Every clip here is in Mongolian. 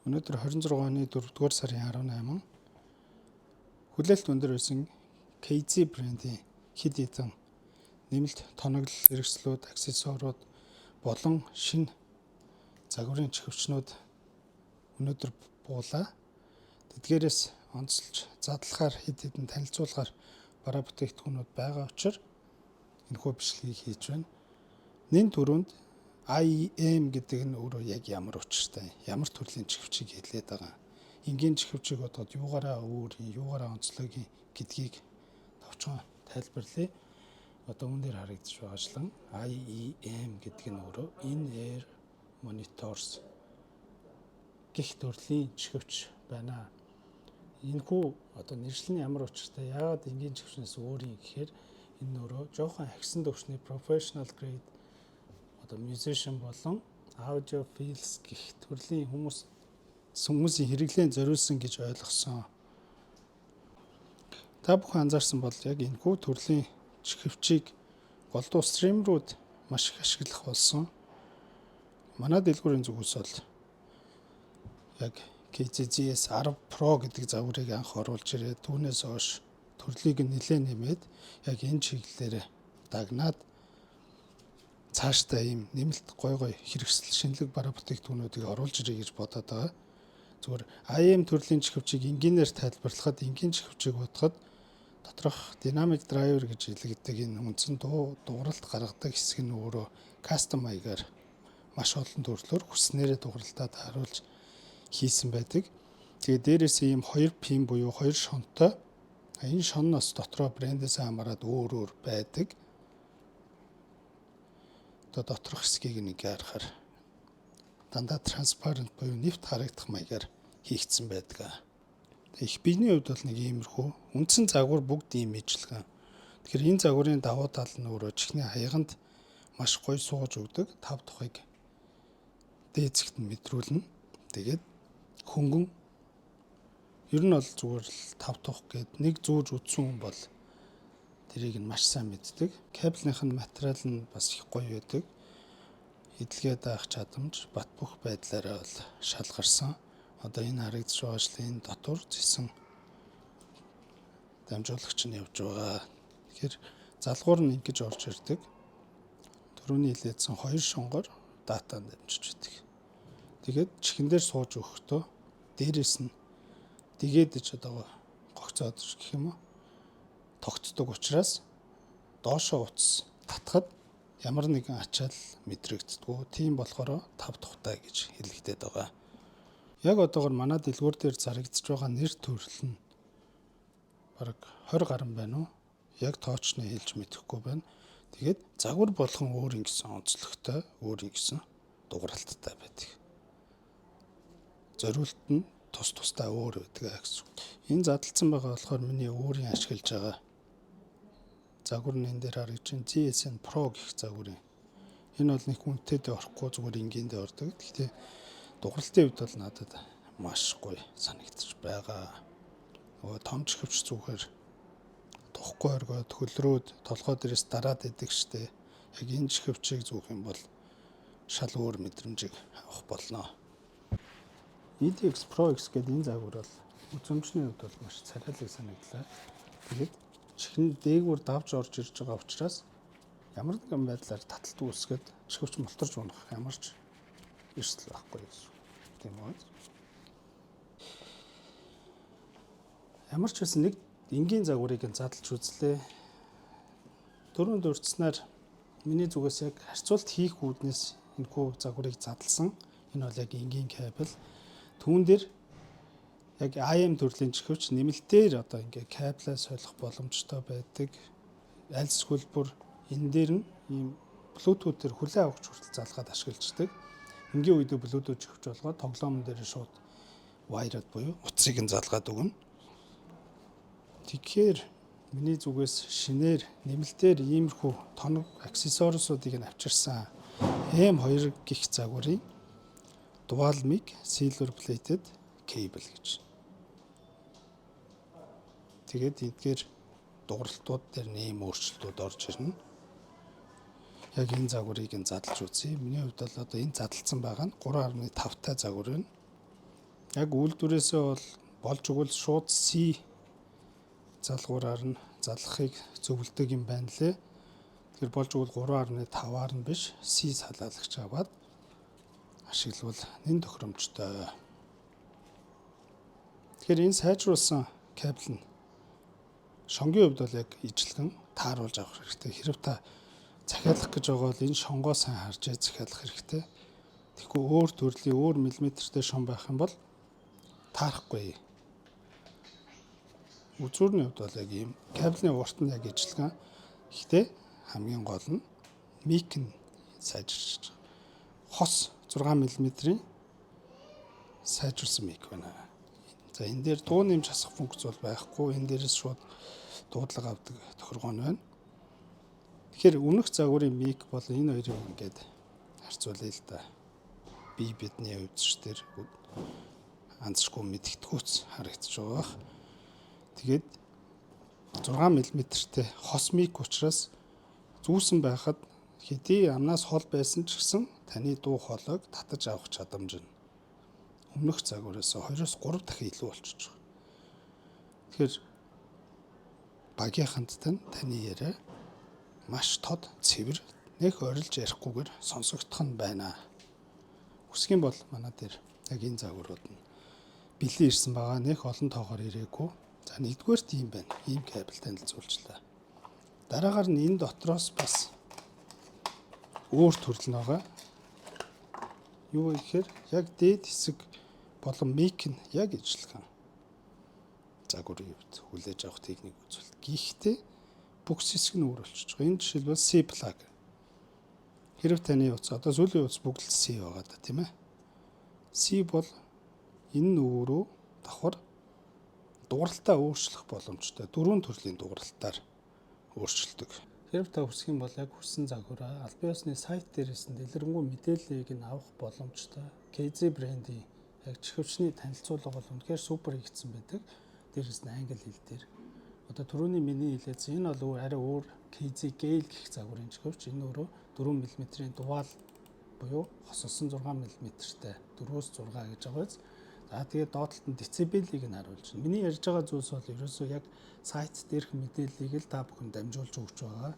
Өнөөдөр 26 оны 4-р сарын 18 хүлээлт өндөр байсан KZ брендийн хэд хэдэн нэмэлт тоноглол, хэрэгслүүд, аксессуарууд болон шинэ загварын чихвчнүүд өнөөдөр буулаа. Тэдгээрээс онцлж задлахаар хэд хэдэн танилцуулгаар бараа бүтээгдэхүүнүүд байгаа учраас энэхүү бичлэгийг хийж байна. Нэн түрүүнд IEM гэдэг нь өөрөө яг ямар учиртай, ямар төрлийн чихвчийг хэлээд байгаа. Энгийн чихвчийг бодоход юугаараа өөрийн, юугаараа онцлогийн гэдгийг товчхон тайлбарлая. Одоо үүн дээр харагдаж байгаачлан IEM гэдэг нь өөрөө In-Ear Monitors гэх төрлийн чихвч байна. Энэхүү одоо нэршлэн ямар учиртай, яагаад энгийн чихвчнээс өөрийн гэхээр энэ өөрөө жоохон агсан төвчний professional grade одоо musician болон audiophiles гэх төрлийн хүмүүсийн хэрэглээнд зориулсан гэж ойлгосон. Та бүхэн анзаарсан бол яг энэхүү төрлийн чихвчийг голдуу стримерүүд маш их ашиглах болсон. Манай дэлгүүрийн зүгээс бол яг KZS 10 Pro гэдэг загварыг анх оруулж ирээд түүнээс хойш төрлийг нэлээд нэмээд яг энэ чиглэлээр дагнаад цаашдаа ийм нэмэлт гой хэрэгсэл шинэлэг бараа бүтээгдэхүүнүүдийг оруулж ирэй гэж бодоод байгаа. Зүгээр IEM төрлийн чихвчийг энгийнээр тайлбарлахад энгийн чихвчийг бодоход доторх dynamic driver гэж хэлэгддэг энэ үндсэн дууралт гаргадаг хэсэг нь өөрөө custom маягаар маш олон төрлөөр хүснээрээ дууралтад харуулж хийсэн байдаг. Тэгээд дээрээс ийм 2 пин буюу 2 шонтой. Энэ шонноос дотроо брэндээс хамаарат өөр байдаг. Одоо доторх хэсгийг нэг харахаар дандаа transparent буюу нэвт харагдах маягаар хийгдсэн байдаг. Их биений хувьд бол нэг иймэрхүү үндсэн загвар бүгд ийм ижлэгэн. Тэгэхээр энэ загварын давуу тал нь өөрөө чихний хаяганд маш гоё сууж өгдөг. 5 тухайг дээцэгт нь мэдрүүлнэ. Тэгээд хөнгөн ер нь бол зүгээр л 5 тух гээд нэг зүүж үтсэн хүн бол тэрийг нь маш сайн мэддэг. Кабелийнх нь материал нь бас их гоё байдаг. Эдлгээ даах чадамж бат бөх байдлаараа бол шалгарсан. Одоо энэ харагдаж байгаачлын дотор зэсэн дамжуулагч нь явж байгаа. Тэгэхээр залгуур нь ингэж орж ирдэг. Төрөний хилээдсэн 2 шонгоор датанд дамжиж байдаг. Тэгээд чихэн дээр сууж өгөхдөө дээрээс нь дэгээдэж одоо гогцоод гэх юм уу тогтдог учраас доошоо утас татхад ямар нэгэн ачаал мэдрэгддэггүй. Тийм болохоор 5 тухтай гэж хэлэгдээд байгаа. Яг одоогор манай дэлгүүр дээр зарагдж байгаа нэр төрөл нь бараг 20 гаруй байна уу? Яг тоочны хэлж мэдэхгүй байна. Тэгээд загвар болгон өөр ингэсэн онцлогтой, өөр ингэсэн дууралттай байдаг. Зориулт нь тусдаа өөр байдаг гэсэн. Энэ задлцсан байгаа болохоор миний өөрийн ашиглаж байгаа загвар нь энэ дээр харагдаж байна. ZSN Pro гэх загварын. Энэ бол нэг үнэтэйдээ орохгүй зүгээр энгийндээ ордог. Гэхдээ дууралтын хувьд бол надад маш гоё санагдчих байгаа. Том чихвч зүгээр тухгүй оргоод хөлрөөд толгой дээрээс дараад идэг штэ. Яг энэ чихвчийг зүүх юм бол шал өөр мэдрэмжийг авах болно. EDX Pro X гэдэг энэ загвар бол үзмжний хувьд бол маш царайлаг санагдлаа. Тэгээд чихний дээгүүр давж орж ирж байгаа учраас ямар нэгэн байдлаар таталт үүсгээд чихвч мултарч унах ямар ч эрсдэл байхгүй гэсэн. Тийм үү? Ямар ч байсан нэг энгийн загварыг задлж үзлээ. Дөрөв дурдснаар миний зүгээс яг харьцуулт хийх үүднээс энэхүү загварыг задлсан. Энэ бол яг энгийн кабель. Түүн дээр яг IEM төрлийн чихвч нэмэлтээр одоо ингээ кабелаа солих боломжтой байдаг. Аль эсвэл бүр энэ дээр нь ийм Bluetooth-ээр хүлээн авахч хүртэл залгаад ашигладаг. Энгийн үед Bluetooth чихвч болгоод тоглоомн дээр шууд wired буюу утсыг нь залгаад өгнө. Тэгэхээр миний зүгээс шинээр нэмэлтээр иймэрхүү тоног аксессуаруудыг нь авчирсан M2 гэх загварын dual mic silver plated cable гэж. Тэгээд эдгээр дууралтууд дээр нэм өөрчлөлтүүд орж ирнэ. Яг энэ загварыг нь задлж үзье. Миний хувьд бол одоо энэ задлцсан байгаа нь 3.5 та загвар байна. Яг үйлдвэрээсээ бол болж өгвөл шууд C залгуураар нь залгахыг зөвлөдөг юм байна лээ. Тэгэхээр болж өгвөл 3.5-аар нь биш C салаалагч аваад ашиглавал нэн тохиромжтой. Тэгэхээр энэ сайжруулсан кабель нь шонгийн хувьд бол яг ижилхэн тааруулж авах хэрэгтэй. Хэрэв та захиалах гэж байгаа бол энэ шонгоо сайн харж захиалах хэрэгтэй. Тэгэхгүй өөр төрлийн өөр миллиметртэй шон байх юм бол таарахгүй. Үзүүрний хувьд бол яг ийм кабелийн урт нь яг ижилхэн. Гэхдээ хамгийн гол нь мик нь сайжирч байгаа. Хос 6 мм-ийн сайжруулсан мик байна. За энэ дээр дуу нэмж хасах функц бол байхгүй. Энэ дээрээс шууд дуудлага авдаг тохиргоо нь байна. Тэгэхээр өмнөх загварын мик бол энэ хоёрыг ингээд харьцуулъя л да. Би бидний өвдөж дээр анзшгүй мэдгэдэггүйц харагдаж байгаа. Тэгээд 6 мм-тэй хос мик учраас зүүсэн байхад хэдий амнаас хол байсан ч гэсэн таны дуу хоолойг татаж авах чадамж нь өмнөх загвараас 2-3 дахин илүү болчихж байгаа. Тэгэхээр багийнханд таны яриа маш тод, цэвэр, нэг орилж ярихгүйгээр сонсогдох нь байна. Хүсэх юм бол манай дээр яг энэ загварууд нь бэлэн ирсэн байгаа. Нэг олон тоогоор ирээгүй. За нэгдүгээр тийм байна. Ийм кабель танилцуулчлаа. Дараагаар нь энэ дотроос бас өөр төрөл нь байгаа. Юу вэ гэхээр яг дээд хэсэг болон мик нь яг ижилхэн загварын хувьд хүлээж авах техник үзүүлэлт. Гэхдээ бүкс хэсэг нь өөр болчихж байгаа. Энэ жишээлбэл C plug. Хэрэг таны утас одоо сүүлийн утас бүгд л C байгаа да тийм ээ. C бол энэ нүрөө давхар дууралтаа өөрчлөх боломжтой. 4 төрлийн дууралтаар өөрчилдөг. Хэрэг та хүсэх юм бол яг хүссэн загвараа албан ёсны сайт дээрээс нь дэлгэрэнгүй мэдээллийг нь авах боломжтой. KZ брендийн яг чихвчний танилцуулга бол үнэхээр супер хийгдсэн байдаг. Дээрээс нь англи хэл дээр. Одоо түрүүний миний хэлээсэн энэ бол арай өөр KZ Gale гэх загварын чихвч. Энэ өөрөө 4 мм-ийн дугаал буюу хосолсон 6 мм-тэй 4-өөс 6 гэж байгаа биз. За тэгээд доотлолт нь децибелийг нь харуулж байна. Миний ярьж байгаа зүйлс бол ерөөсөө яг сайт дээрх мэдээллийг л та бүхэн дамжуулж өгч байгаа.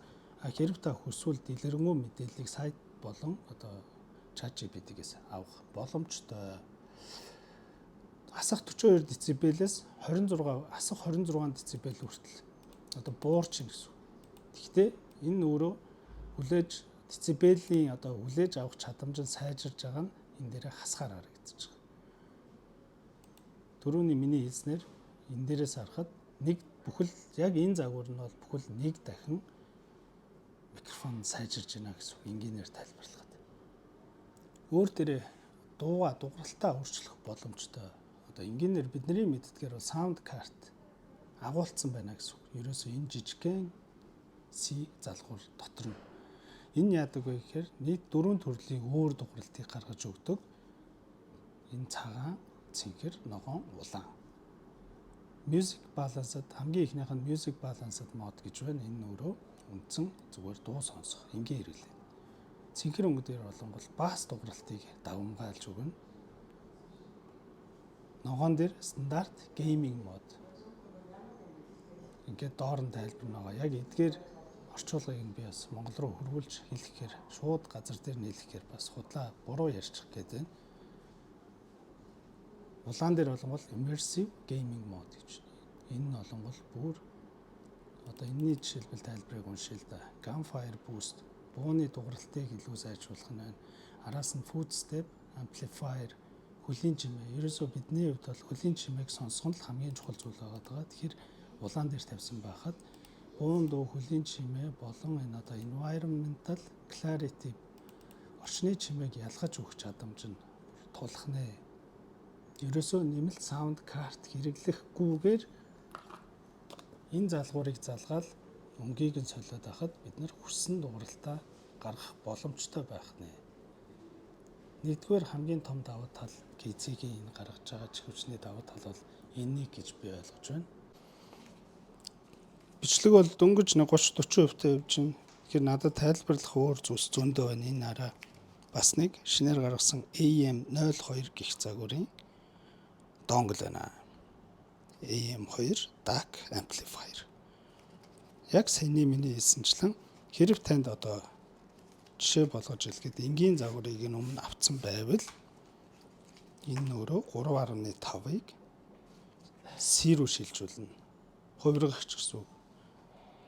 Хэрэг та хүсвэл дэлгэрэнгүй мэдээллийг сайт болон одоо ChatGPT-гээс авах боломжтой. Асах 42 децибелээс 26 асах 26 децибел хүртэл одоо буурчин гэсэн. Гэхдээ энэ өөрөө хүлээж децибелийн одоо хүлээж авах чадамж нь сайжирж байгаа нь энэ дээр хасгаар харагдаж байгаа. Түрүүний миний хэлснээр энэ дээрээс харахад нэг бүхэл яг энэ загвар нь бол бүхэл нэг дахин микрофон сайжирж байна гэсэн энгийнээр тайлбарлахад. Өөр дээрээ дууралтаа өөрчлөх боломжтой. Одоо энгийнээр бидний мэддгээр бол саунд карт агуулсан байна гэсэн. Ерөөсөө энэ жижигхэн C залгуур дотор нь энэ яадаг вэ гэхээр нийт 4 төрлийн өөр дууралтыг гаргаж өгдөг. Энэ цагаан, цэнхэр, ногоон, улаан. Music Balanced хамгийн ихнийх нь Music Balanced мод гэж байна. Энэ өөрөө үндсэн зүгээр дуу сонсох энгийн хэрэглээ. Цэнхэр өнгөдөр болонгол бас дууралтыг давамгайлж өгнө. Ногоон дээр стандарт гейминг мод. Ингээд доор нь тайлбар байгаа. Яг эдгээр орчуулгыг нь би бас монгол руу хөрвүүлж хэлэхээр шууд газар дээр нь хэлэхээр бас худлаа буруу ярьчих гээд байна. Улаан дээр болонгол immersive gaming mode гэж. Энэ нь болонгол бүр одоо энэний жишээлбэл тайлбарыг уншъя л да. Gunfire boost бууны дууралтыг илүү сайжруулах нь байна. Араас нь footstep amplifier хөлийн чимээ. Ерөөсөө бидний хувьд бол хөлийн чимээг сонсох нь хамгийн чухал зүйл байгаа. Тэгэхээр улаан дээр тавьсан байхад буун дуу хөлийн чимээ болон энэ одоо environmental clarity орчны чимээг ялгаж өгөх чадамж нь тулах нэ. Ерөөсөө нэмэлт саунд карт хэрэглэхгүйгээр энэ залгуурыг залгаал өнгийг нь солиод байхад бид нар хүссэн дууралтаа гаргах боломжтой байх нэ. Нэгдүгээр хамгийн том давуу тал KZ-ийн энэ гаргаж байгаа чихвчний давуу тал бол энийг гэж би ойлгож байна. Бичлэг бол дөнгөж 30-40% явж байна. Тэгэхээр надад тайлбарлах өөр зүйлс зөндөө байна. Энэ араа бас нэг шинээр гаргасан AM02 гэх загварын dongle байна. AM2 DAC amplifier. Яг саяны миний хэлсэнчлэн хэрэг танд одоо жишээ болгож хэлгээд энгийн загварыг нь өмнө авцсан байвал энэ нөрөө 3.5-ыг C рүү шилжүүлнэ. Хувиргагч гэсэн үг.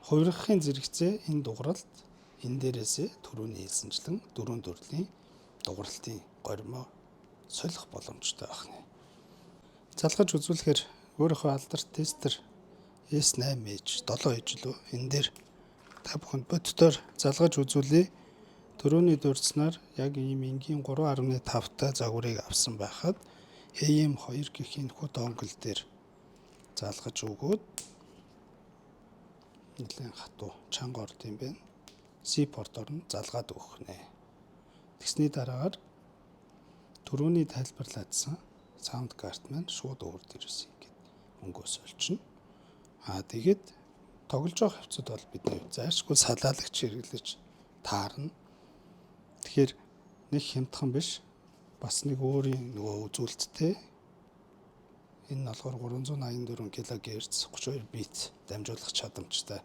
Хувиргахын зэрэгцээ энэ дугааралд энэ дээрээсээ түрүүний хэлсэнчлэн дөрвөн төрлийн дугааралтын горимоо солих боломжтой байна. Залгаж үзүүлэхээр өөрийнхөө алдарт тестер S8H 7 лөө энэ дээр та бүхэнд боддоор залгаж үзүүлээ. Төрөний дурдснаар яг ийм энгийн 3.5 загварыг авсан байхад AM2 гэх энэ хүү донгл дээр залгаж өгөөд нэлээд хатуу чанга орд юм байна. C портоор нь залгаад өгөх нэ. Тэгсний дараагаар төрөний тайлбарлаадсан саунд карт маань шууд өөрт ирсэн гэдэг өнгөөс олчихно. Тэгээд тоглож байгаа хавцад бол бидний зайлшгүй салаалагч хэрэглэж таарна. Тэгэхээр нэг хямдхан биш. Бас нэг өөрийн нөгөө үзүүлэлттэй. Энэ нь болохоор 384 кГц 32 бит дамжуулах чадамжтай.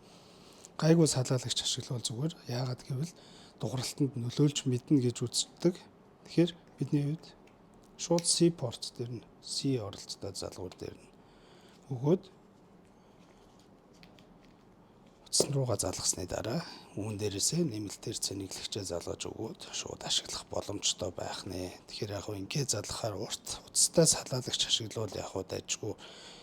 Гайгүй салаалагч ашиглавал зүгээр. Яагаад гэвэл дугааралтанд нөлөөлж мэднэ гэж үздэг. Тэгэхээр бидний хувьд шууд C порт дээр нь C оролцтой залгуур дээр нь өгөөд утсан руугаа залгасны дараа үүн дээрээсээ нэмэлтээр цэнэглэгчээ залгаж өгөөд шууд ашиглах боломжтой байх нэ. Тэгэхээр яг ингээ залгахаар урт утастай салаалагч ашиглавал яг дайжгүй.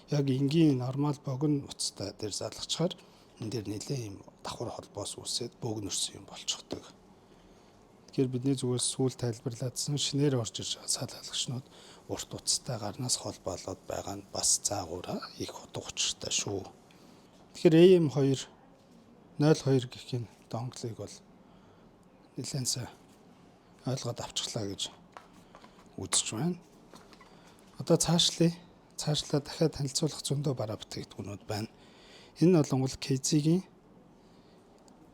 Яг энгийн нормал богино утастай дээр залгачаар энэ дээр нэлээд юм давхар холбоос үүсээд бөөгнөрсөн юм болчихдог. Тэгэхээр бидний зүгээр сүүл тайлбарлаадсан шинээр орж ирж байгаа салаалагчнууд урт утастай гарнаас холбоолоод байгаа нь бас цаагаараа их утга учиртай шүү. Тэгэхээр AM2 02 гэх энэ донглыг бол нэлээд сайн ойлгоод авчихлаа гэж үзэж байна. Одоо цаашлаа дахиад танилцуулах зөндөө бараа бүтээгдэхүүнүүд байна. Энэ нь бол KZ-ийн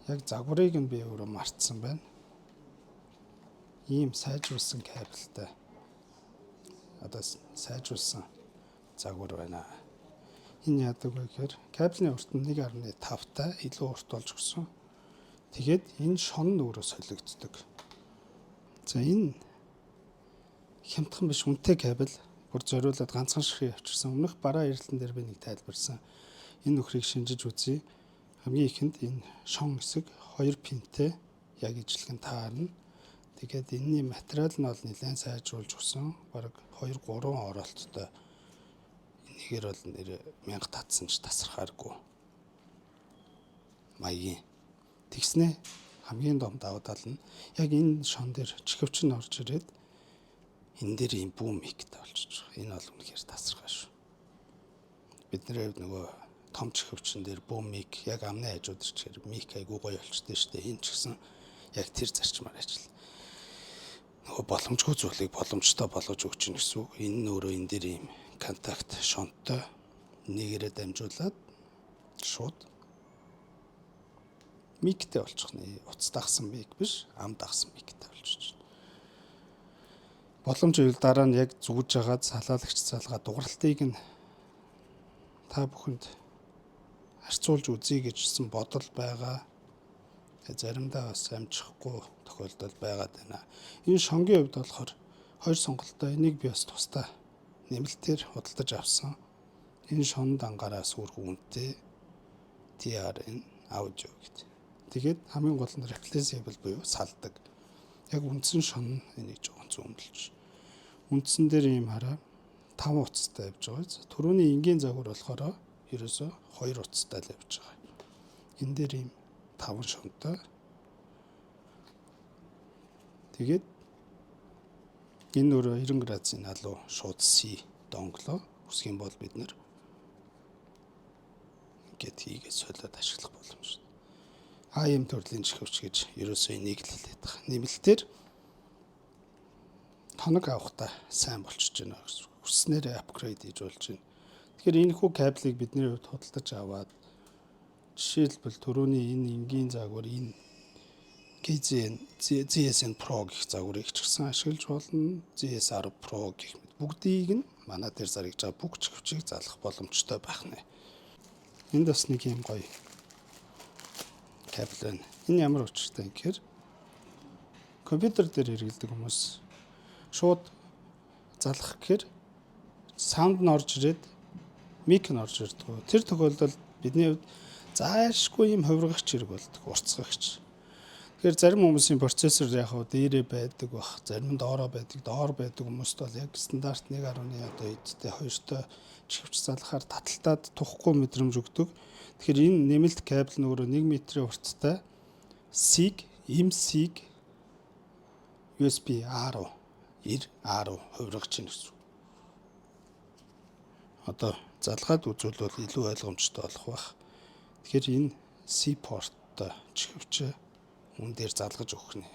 яг загварыг нь би өөрөө мартсан байна. Ийм сайжруулсан кабелтай. Одоо сайжруулсан загвар байна. Энэ яадаг вэ гэхээр кабелийн урт нь 1.5 илүү урт болж өгсөн. Тэгээд энэ шон нь өөрөө солигддог. За энэ хямдхан биш үнэтэй кабель бүр зориулаад ганцхан ширхэг авчирсан. Өмнөх бараа ярилцсан дээр би нэг тайлбарсан. Энэ нөхрийг шинжиж үзье. Хамгийн ихэнд энэ шон хэсэг 2 пинтэй яг ижилхэн таарна. Тэгээд энэний материал нь бол нэлээд сайжруулж өгсөн. Бараг 2-3 оролттой. Энийгээр бол нэр 1000 татсан ч тасрахааргүй. Маягийн. Тэгснэ хамгийн том давуу тал нь яг энэ шон дээр чихвч нь орж ирээд энэ дээр юм бүүм миктэй болчихж байгаа. Энэ бол үнэхээр тасархаа шүү. Бидний хувьд нөгөө том чихвчэн дээр бүүм мик яг амны хажууд ирчихээр мик айгуу гоё болчтой шүү дээ. Энэ ч гэсэн яг тэр зарчмаар ажил. Нөгөө боломжгүй зүйлийг боломжтой болгож өгч гин гэсэн үг. Энэ нь өөрөө энэ дээр юм контакт шонтой нэгээрээ дамжуулаад шууд миктэй болчих нэ. Утас дагсан мик биш, ам дагсан миктэй болчих. Боломж үйл дараа нь яг зүгж хагаад салаалагч залгаа дугааралтыг нь та бүхэнд харьцуулж үзье гэжсэн бодол байгаа. Заримдаа бас амжихгүй тохиолдол байгаад байна. Энэ шонгийн хувьд болохоор хоёр сонголттой. Энийг би бас тусдаа нэмэлтээр худалдаж авсан. Энэ шон дангаараа сүрх үнэтэй TRN аудио гэдэг. Тэгээд хамгийн гол нь replaceable буюу салдаг. Яг үндсэн шон энийг жоохон зүүмлж. Үндсэн дээр ийм хараа 5 утастай явж байгаа. Төрөний энгийн загвар болохоор ерөөсө 2 утастай л явж байгаа. Энэ дээр ийм 5 шонтой. Тэгээд энэ өөрөө 90 градусын алуу шууд C донглоо үсэх юм бол бид нэр ингээд хийгээд солиод ашиглах боломжтой. AM төрлийн чихвч гэж ерөөсөө энийг л хэлээд байгаа. Нэмэлтээр тоног авахта сайн болчихж байна гэсэн. Хүснээрээ апгрейд хийж болж байна. Тэгэхээр энэ хүү кабелийг бидний хувьд худалдаж аваад жишээлбэл төрөний энэ энгийн загвар энэ GSN Pro гэх загварыг ч гэсэн ашиглаж болно. GS10 Pro гэх мэт бүгдийг нь манай дээр зарагдж байгаа бүх чихвчийг залгах боломжтой байх нэ. Энд бас нэг юм гоё кабель байна. Энэ ямар учиртай юм гэхээр компьютер дээр хэрэглэдэг хүмүүс шууд залгах гэхээр саунд нь орж ирээд мик нь орж ирдэг. Тэр тохиолдолд бидний хувьд заашгүй юм хувиргагч хэрэг болдог, уртцгагч. Тэгэхээр зарим хүмүүсийн процессор яг хав дээрээ байдаг бах, зарим нь доороо байдаг, доор байдаг хүмүүст бол яг стандарт 1.1 одоо эдтэй 2-той чихвч залгахаар таталтаад тухгүй мэдрэмж өгдөг. Тэгэхээр энэ нэмэлт кабель нь өөрөө 1 метрийн урттай SIG USB A руу хувиргаж чинь гэсэн. Одоо залгаад үзүүлбэл илүү ойлгомжтой болох байх. Тэгэхээр энэ C port-той чихвчээ мөн дээр залгаж өгөх нэ.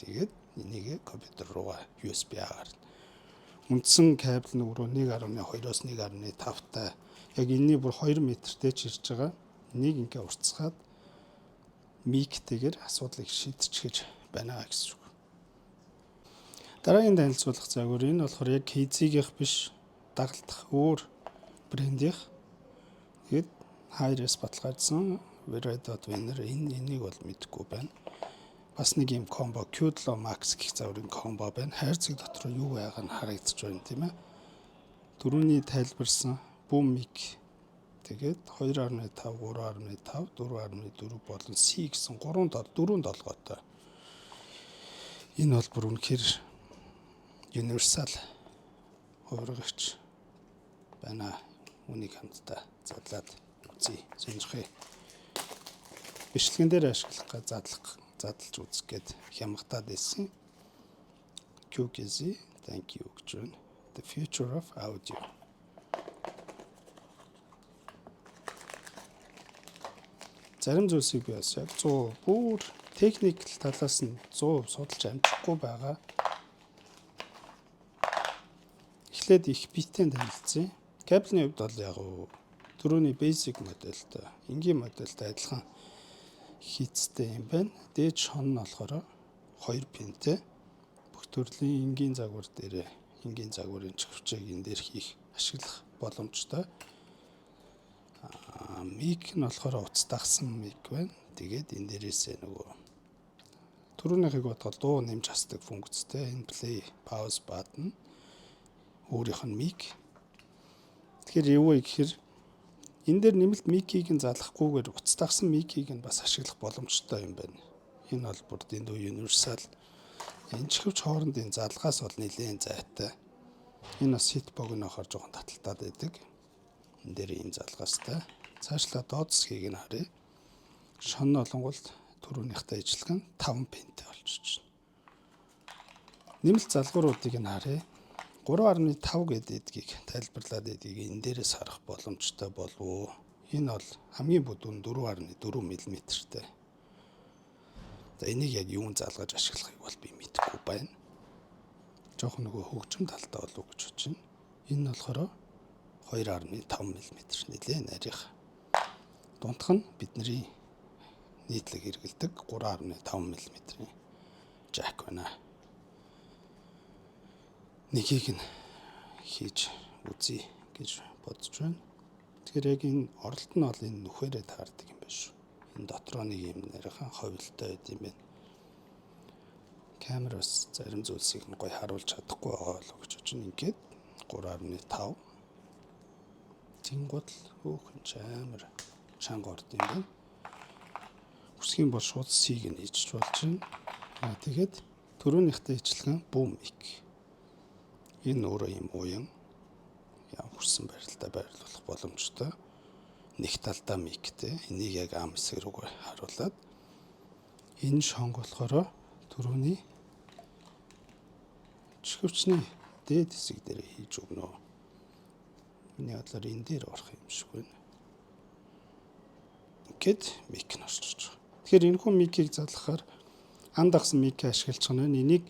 Тэгээд энийг компьютер руугаа USB-аар. Үндсэн кабель нь өөрөө 1.2-оос 1.5-тай яг энэний бүр 2 метртэй чирж байгаа. Энийг ингээ уртцгаад миктэйгээр асуудлыг шийдчихэж байна гэсэн үг. Дараагийн танилцуулах загвар энэ болохоор яг KZ-гийнх биш дагалдах өөр брендийнх. Тэгээд Hi-Res баталгаажсан Verizon энийг бол мэдэхгүй байна. Бас нэг юм комбо Q7 Max гэх загварын комбо байна. Хайрцаг дотор юу байгаа нь харагдаж байна тийм ээ. Дөрөвний тайлбарсан boom mic тэгээд 2.5, 3.5, 4.4 болон C гэсэн 4 долгоотой. Энэ бол бүр үнэхээр universal хувиргагч байна. Үнийг хамтдаа задлаад үзье. Сонирхъя. Бичлэгэн дээр ашиглах задлж үзэх гээд хямгатаад байсан. QGZ thank you гэж байна. The future of audio. Зарим зүйлсийг би бас яг 100 бүр техникл талаас нь 100% судалж амжихгүй байгаа. Эхлээд их битэн танилцъя. Кабельний хувьд бол яг түрүүний basic модельтэй, энгийн модельтэй адилхан хийцтэй юм байна. Дээд шон нь болохоор 2 пинтэй. Бүх төрлийн энгийн загвар дээр энгийн загварын чихвчийг энэ дээр хийх ашиглах боломжтой. Мик нь болохоор утас дагсан мик байна. Тэгээд энэ дээрээсээ нөгөө түрүүнийхийг бодвол дуу нэмж хасдаг функцтэй энэ play pause button өөрийнх нь мик. Тэгэхээр юу вэ гэхээр энэ дээр нэмэлт микийг нь залгахгүйгээр утас дагсан микийг нь бас ашиглах боломжтой юм байна. Энэ бол бүр дэндүү universal. Энэ чихвч хоорондын залгаас бол нэлээд зайтай. Энэ бас хит богинохоор жоохон таталтаад байдаг. Энэ дээр ийм залгаастай. Цаашлаа доод зэсгийг нь харъя. Шон олонгол түрүүнийхтэй ижилхэн 5 пинтэй болчихж байна. Нэмэлт залгууруудыг нь харъя. 3.5 гэдгийг тайлбарлаад байдгийг энэ дээрээс харах боломжтой болов уу? Энэ бол хамгийн бүдүүн 4.4 мм-тэй. За энийг яг юунд залгаж ашиглахыг бол би мэдэхгүй байна. Жохон нөгөө хөгжим талтай болов уу гэж бодож байна. Энэ нь болохоор 2.5 мм нэлээд нарийнх. Дунтах нь бидний нийтлэг хэрэгэлдэг 3.5 мм-ийн жак байна. Нэгийг нь хийж үзье гэж бодож байна. Тэгэхээр яг энэ оролт нь бол энэ нүхээрээ таардаг юм байна шүү. Энэ дотроо нэг юм нарийнхан ховлтой байд юм байна. Камераас зарим зүйлсийг нь гоё харуулж чадахгүй байгаа болов гэж бодож байна. Ингээд 3.5 Тэнгууд хөөхөн амар чанга орд юм байна. Хүсхийн бол шууд C-г нь хийж болж байна. Тэгээд түрүүнийхтэй ижилхэн boom mic. Энэ өөрөө юм уян хүрсэн байралтай байрлуулах боломжтой. Нэг талдаа миктэй. Энийг яг ам хэсэг рүү харуулад энэ шонг болохоор түрүүний чихвчний дээд хэсэг дээр хийж өгнө. Миний бодлоор энэ дээр орох юм шиг байна. Ингээд мик нь орчиж байгаа. Тэгэхээр энэ хүн микийг залгахаар ан дагсан мик ашиглаж байгаа нь энийг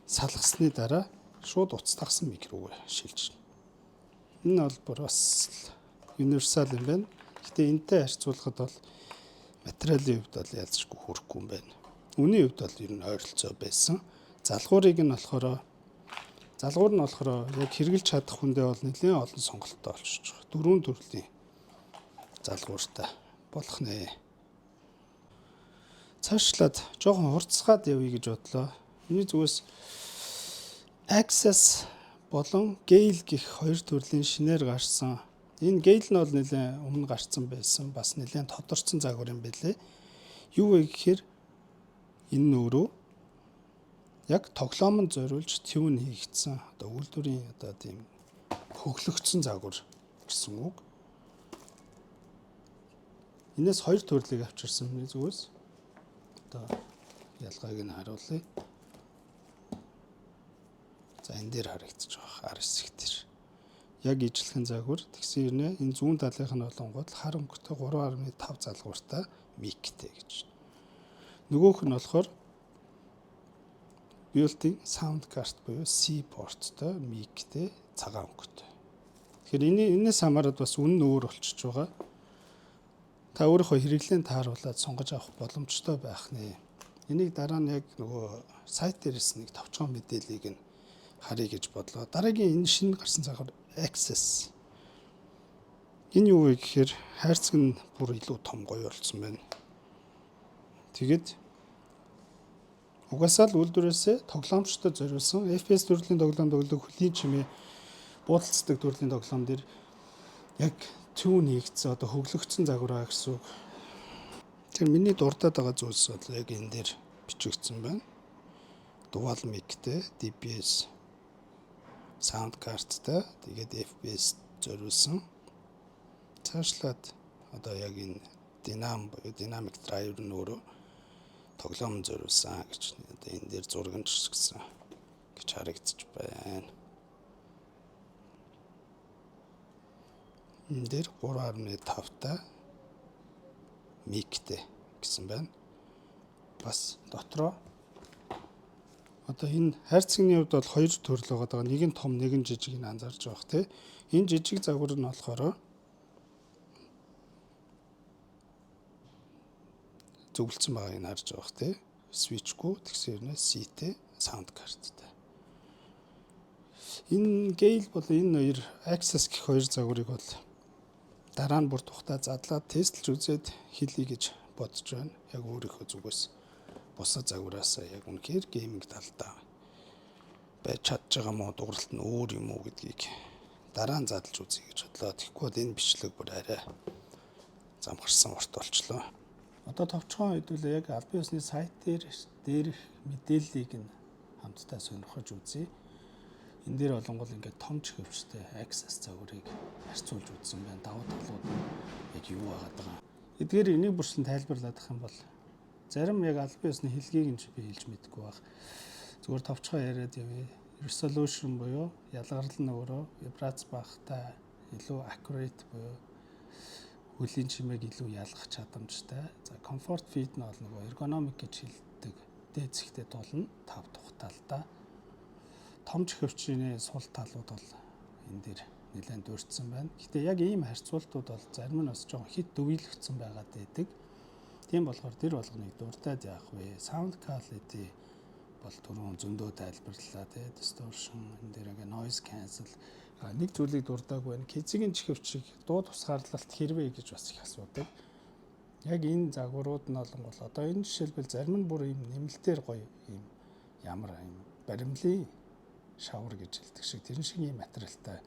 салгасны дараа шууд утас дагсан мик рүү шилжиж. Энэ бол бүр бас universal юм байна. Гэтэ энэтэй харьцуулахад бол материалын хувьд бол ялцчгүй хүрэхгүй юм байна. Үний хувьд бол ер нь ойролцоо байсан. Залгуурыг нь болохоор Залгуур нь болохоор яг хэрэгжилж чадах хүндээ бол нэлээд олон сонголттой болчихж байгаа. Дөрвөн төрлийн залгууртай болох нэ. Цаашлаад жоохон хурцгаад явъя гэж бодлоо. Миний зүгээс Access болон Gale гэх хоёр төрлийн шинээр гарсан. Энэ Gale нь бол нэлээд өмнө гарсан байсан. Бас нэлээд тодорцсон загвар юм байлээ. Юу вэ гэхээр энэ нь өөрөө яг тоглоомонд зориулж тune хийгдсэн. Одоо үйлдвэрийн одоо тийм хөглөгдсөн загвар гэсэн үг. Энээс хоёр төрлийг авчирсан миний зүгээс. Одоо ялгааг нь харуулъя. За энэ дээр харагдаж байгаа хар хэсэг дээр. Яг ижлэхэн загвар тэгсэн хэрнээ энэ зүүн талынх нь болонгууд хар өнгөтэй 3.5 залгууртай миктэй гэж. Нөгөөх нь болохоор built-in sound card буюу C port-той миктэй цагаан өнгөтэй. Тэгэхээр энэс хамаарат бас үнэн нь өөр болчихж байгаа. Та өөрийнхөө хэрэглэн тааруулаад сонгож авах боломжтой байх нэ. Энийг дараа нь яг нөгөө сайт дээрээс нэг товчхон мэдээллийг нь харъя гэж бодлоо. Дараагийн энэ шинэ гарсан загвар Access. Энэ юу вэ гэхээр хайрцаг нь бүр илүү том гоё болсон байна. Тэгэд угаасаа л үйлдвэрээсээ тоглоомчдод зориулсан FPS төрлийн тоглоом тоглодог хөлийн чимээ буудалцдаг төрлийн тоглоом дээр яг tune хийгдсэн одоо хөглөгдсөн загвараа гэсэн үг. Тэр миний дурдаад байгаа зүйлс бол яг энэ дээр бичигдсэн байна. Dual mic-тэй DBS sound card-тай тэгээд FPS зориулсан. Цаашлаад одоо яг энэ dynamic driver нь өөрөө тоглоом зориулсан гэж одоо энэ дээр зураг нь жишгсэн гэж харагдаж байна. Энэ дээр 3.5-та миктэй гэсэн байна. Бас дотроо одоо энэ хайрцагны хувьд бол хоёр төрөл байгаа. Нэг нь том, нэг нь жижиг нь анзаарч байгаа те. Энэ жижиг загвар нь болохоор зөвлөсөн байгааг нь харж байгаа те. Switchгүй тэгсэрнээ C-тэй sound card-тай. Энэ Gale бол энэ хоёр Access гэх хоёр загварыг бол дараа нь бүр тухтаа задлаад тестэлж үзээд хэлье гэж бодож байна. Яг өөрийнхөө зүгээс бусад загвараас яг үнэхээр гейминг талдаа байж чадж байгаа мó дууралт нь өөр юм уу гэдгийг дараа нь задлж үзье гэж бодлоо. Тэгэхгүй бол энэ бичлэг бүр арай замхарсан урт болчлоо. Одоо товчхон хэдүүлээ яг албан ёсны сайт дээрх мэдээллийг нь хамтдаа сонирхож үзье. Энэ дээр болонгол ингээд том чихвчтэй Access загварыг харьцуулж үзсэн байна. Давуу талууд нь яг юу байгаад байгаа. Эдгээр энийг бүрсэн тайлбарлаад ах юм бол зарим яг албан ёсны хэлгийг нь би хэлж мэдэхгүй байх. Зүгээр товчхон яриад явъя. Resolution буюу ялгарл нь өөрөө вибрац багтай, илүү accurate буюу хөлийн чимээг илүү ялгах чадамжтай. За comfort feed нь бол нөгөө ergonomic гэж хэлдэг. Дээд зэгтээ тулна 5 дахь талдаа. Том чихвчний сул талууд бол энэ дээр нэлээд дурдсан байна. Гэтэ яг ийм харьцуултууд бол зарим нь бас жоохон хит дөвийлөгдсөн байгаад байдаг. Тийм болохоор тэр болгоныг дурдаад яах вэ? Sound quality бол түрүүн зөндөө тайлбарлалаа тий. Distortion энэ дээр ингээ noise cancel нэг зүйлийг дурдаагүй байна. Кизигийн чихвчийг дуу тусгаарлалт хэрвээ гэж бас их асуудаг. Яг энэ загварууд нь бол одоо энэ жишээлбэл зарим нь бүр ийм нэмэлтээр гоё ийм ямар ийм баримлын шавар гэж хэлдэг шиг тэрэн шиг ийм материалтай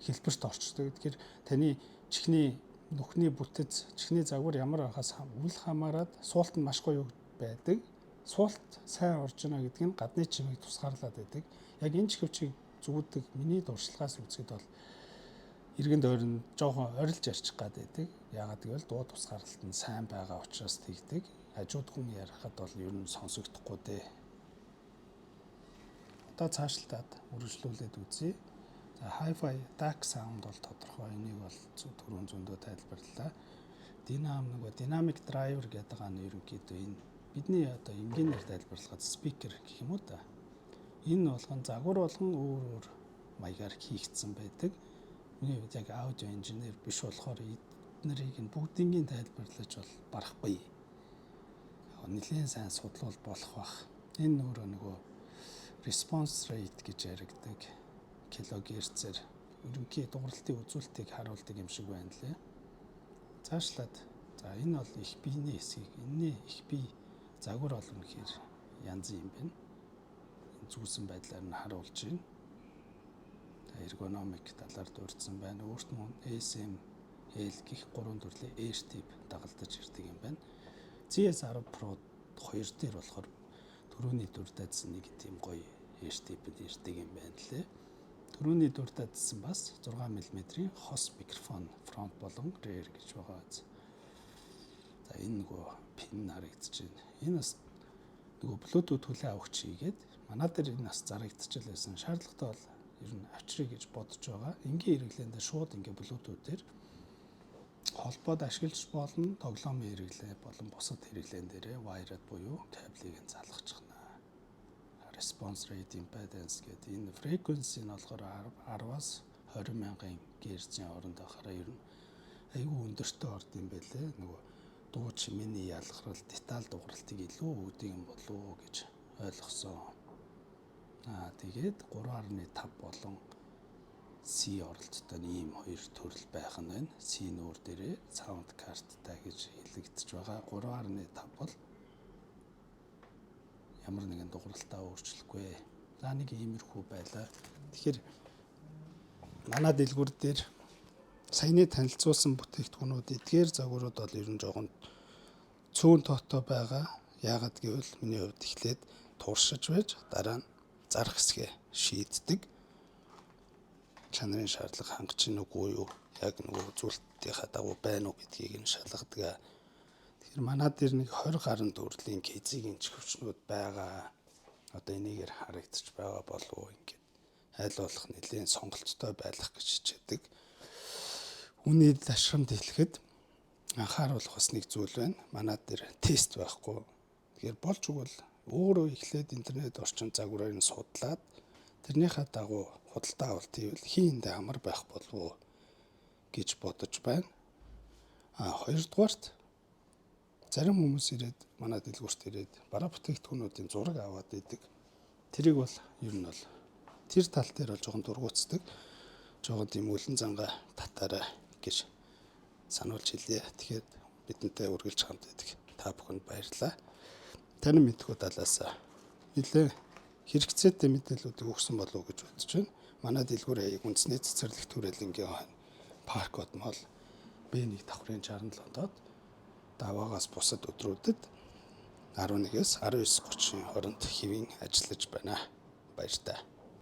хэлбэрт орчдөг. Тэгэхээр таны чихний нүхний бүтэц, чихний загвар ямар байхаас үл хамааран суулт нь маш гоё байдаг. Суулт сайн орж ийнэ гэдэг нь гадны чимээг тусгаарлаад байдаг. Яг энэ чихвчийг зүгдэг миний дуршлагаас үзэхэд бол эргэнд ойрон жоохон орилж арчих гад байдаг. Яагаад гэвэл дуу тусгаарлалт нь сайн байгаа учраас тэгдэг. Хажууд хүн ярихад бол ер нь сонсогдохгүй дээ. Одоо цаашлаад үргэлжлүүлээд үзье. За hi-fi dark sound бол тодорхой. Энийг бол түрүүн зөндөө тайлбарлалаа. Dynamic driver гэдэг нь ерөнхийдөө энэ бидний одоо энгийнээр тайлбарлахад speaker гэх юм уу та. Энэ болгон загвар болгон өөр маягаар хийгдсэн байдаг. Миний хувьд яг аудио инженер биш болохоор эднэрийг нь бүгднийг тайлбарлаж бол барахгүй. Нэлээд сайн судлал болох бах. Энэ нөгөө response rate гэж яригддаг килогерцээр ерөнхий дууралтын үзүүлэлтийг харуулдаг юм шиг байна лээ. Цаашлаад за энэ бол их биений хэсгийг энэний их бие загвар олон гэхээр янз юм байна. Зүүсэн байдлаар нь харуулж байна. Эргономик талаар дурдсан байна. Өөрт нь ASML гэх 3 төрлийн H-type дагалдаж ирдэг юм байна. CS10 Pro 2 дээр болохоор түрүүний дурдадсан нэг тийм гоё H-type-д ирдэг юм байна лээ. Түрүүний дурдадсан бас 6 мм-ийн хос микрофон фронт болон rear гэж байгаа. За энэ нөгөө пин харагдаж байна. Энэ бас нөгөө Bluetooth хүлээн авахч хийгээд манай дээр энэ бас зарагдчихлээсэн. Шаардлагатай бол ер нь авчрыг гэж бодож байгаа. Энгийн хэрэглээндээ шууд ингээ Bluetooth дээр холбоод ашиглаж болно. Тоглоомын хэрэглээ болон бусад хэрэглээн дээрээ wired буюу кабелийг залгахчихна. Response rate impedance гэдэг энэ frequency нь болохоор 10-аас 20 мянган герцийн хооронд байхаараа ер нь айгүй өндөртэй орд юм байлээ. Нөгөө дуу чимээний ялгарал, деталь дууралтыг илүү өгдөг юм болов уу гэж ойлгосон. Тэгээд 3.5 болон C оролттой ийм хоёр төрөл байх нь байна. C нүүр дээрээ sound card-тай гэж хэлэгдэж байгаа. 3.5 бол ямар нэгэн дууралтаа өөрчлөхгүй. За нэг иймэрхүү байлаа. Тэгэхээр манай дэлгүүр дээр саяны танилцуулсан бүтээгдэхүүнүүд эдгээр загварууд бол ер нь жоохон цөөн тоотой байгаа. Яагаад гэвэл миний хувьд эхлээд тууршиж байж дараа нь зарах хэсгээ шийддэг. Чанарын шаардлага хангаж гин үгүй юу? Яг нөгөө үзүүлэлтийнхаа дагуу байна уу гэдгийг нь шалгадаг. Тэгэхээр манай дээр нэг 20 гаруй төрлийн кейзийн чихвчнүүд байгаа. Одоо энийгээр харагдаж байгаа болов уу ингээд аль болох нэлийн сонголттой байх гэж хичээдэг. Үний дашрамд хэлэхэд анхааруулах бас нэг зүйл байна. Манай дээр тест байхгүй. Тэгэхээр болж игэл өөрөө эхлээд интернет орчин загвараар нь судлаад тэрнийхээ дагуу худалдаа авалт хийвэл хийндээ амар байх болов уу гэж бодож байна. Хоёрдугаарт зарим хүмүүс ирээд манай дэлгүүрт ирээд бараа бүтээгдэхүүнүүдийн зураг аваад идэг. Тэрийг бол ер нь бол тэр тал дээр бол жоохон дургуутсдаг. Жоохон тийм үлэн зангаа татаарай гэж сануулж хэлье. Тэгэхээр бидэнтэй үргэлж хамт байдаг. Та бүхэнд баярлалаа. Тань мэдхүү талаас нэлээ хэрэгцээтэй мэдээллүүдийг өгсөн болов уу гэж бодож байна. Манай дэлгүүр үндэсний цэцэрлэгт хүрээлэнгийн паркод мол B1 давхрын 67-д даваагаас бусад өдрүүдэд 11-ээс 19:30 хооронд хэвийн ажиллаж байна. Баяр таа.